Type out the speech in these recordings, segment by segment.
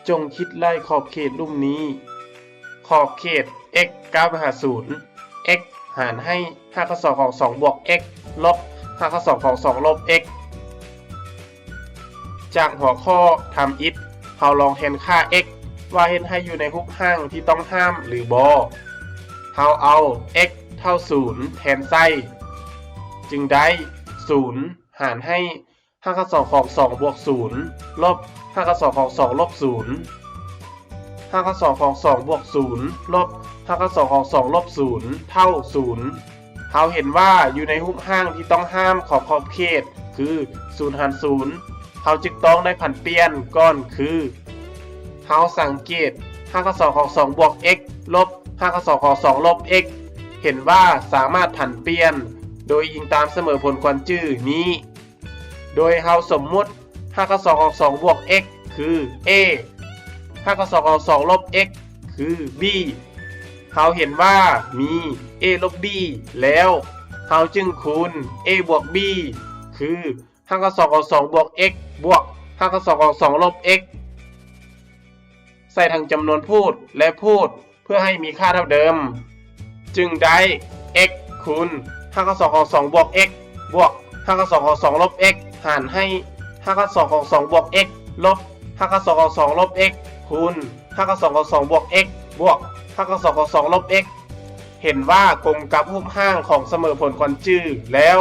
จงคิดไล่ขอบเขตลุ่มนี้ขอบเขต x 9มาหา0 x หารให้5 ข้อ2ของ2บวก x ลบ5 ข้อ2ของ2ลบ x จากหัวข้อทำ if เราลองแทนค่า x ว่าเห็นให้อยู่ในรูปห้างที่ต้องห้ามหรือบอเราเอา x เท่า0แทนไส้จึงได้0หารให้5 ข้อ2ของ2บวก0ลบ5 ข้อ2ของ2ลบ0 5 ข้อ2ของ2บวก0ลบ5 ข้อ2ของ2ลบ0เท่า0เราเห็นว่าอยู่ในรูปห้างที่ต้องห้ามของขอบเขตคือ0หาร0เราจึงต้องได้ผันเปลี่ยนก่อนคือเราสังเกต5 ข้อ2ของ2บวก x ลบ5 ข้อ2ของ2ลบ x เห็นว่าสามารถผันเปลี่ยนโดยอิงตามเสมอผลกวนจื่อนี้โดยเราสมมุติ5 ข้อ2ของ2บวก x คือ a 5 ข้อ2ของ2ลบ x คือ b เราเห็นว่ามี a ลบ b แล้วเราจึงคูณ a บวก b คือ5 ข้อ2ของ2บวก x บวก5 ข้อ2ของ2ลบ x ใส่ทั้งจำนวนพูดและพูดเพื่อให้มีค่าเท่าเดิมจึงได้ x คูณ5 ข้อ2ของ2บวก x บวก5 ข้อ2ของ2ลบ x หารให้5 ข้อ2ของ2บวก x ลบ5 ข้อ2ของ2ลบ x คูณ5 ข้อ2ของ2บวก x บวก5 ข้อ2ของ2ลบ x เห็นว่ากลมกับรูปห้างของเสมอผลกวนจื่อแล้ว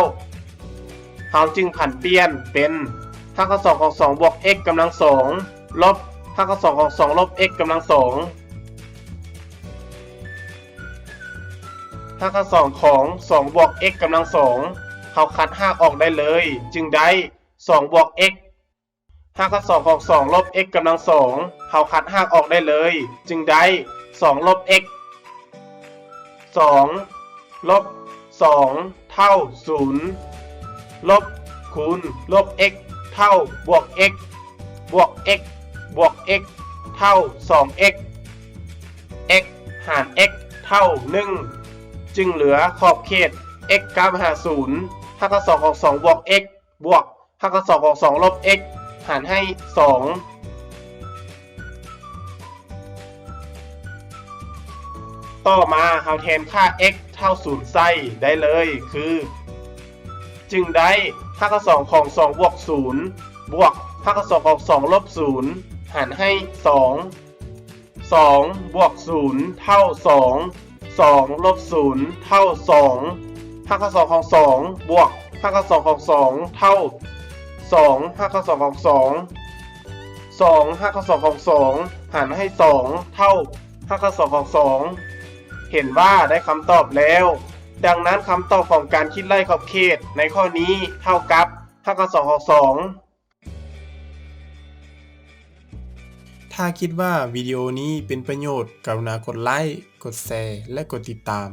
เราจึงผันเปลี่ยนเป็น5 ข้อ2ของ2บวก x กำลัง2ลบ5 ข้อ2ของ2ลบ x กำลัง2 5 ข้อ2ของ2บวก x กำลัง2เราคัด5ออกได้เลยจึงได้2บวก x 5 ข้อ2ของ2ลบ x กำลัง2เราคัด5ออกได้เลยจึงได้2ลบ x 2ลบ2เท่า0ลบคูณลบ x เท่าบวก x บวก x บวก x เท่า 2x x หาร x เท่า1จึงเหลือขอบเขต x 9มาหา0 5 ข้อ2ของ2บวก x บวก5 ข้อ2ของ2ลบ x หารให้2ต่อมาเราแทนค่า x เท่า0ใส่ได้เลยคือจึงได้5 ข้อ2ของ2บวก0บวก5 ข้อ2ของ2ลบ0หารให้2 2บวก0เท่า2 2ลบ0เท่า2 5 ข้อ2ของ2บวก5 ข้อ2ของ2เท่า2 5 ข้อ2ของ2 2 5 ข้อ2ของ2หารให้2เท่า5 ข้อ2ของ2เห็นว่าได้คำตอบแล้วดังนั้นคำตอบของการคิดไล่ขอบเขตในข้อนี้เท่ากับ5 ข้อ2ของ2ถ้าคิดว่าวิดีโอนี้เป็นประโยชน์กรุณากดไลค์กดแชร์และกดติดตาม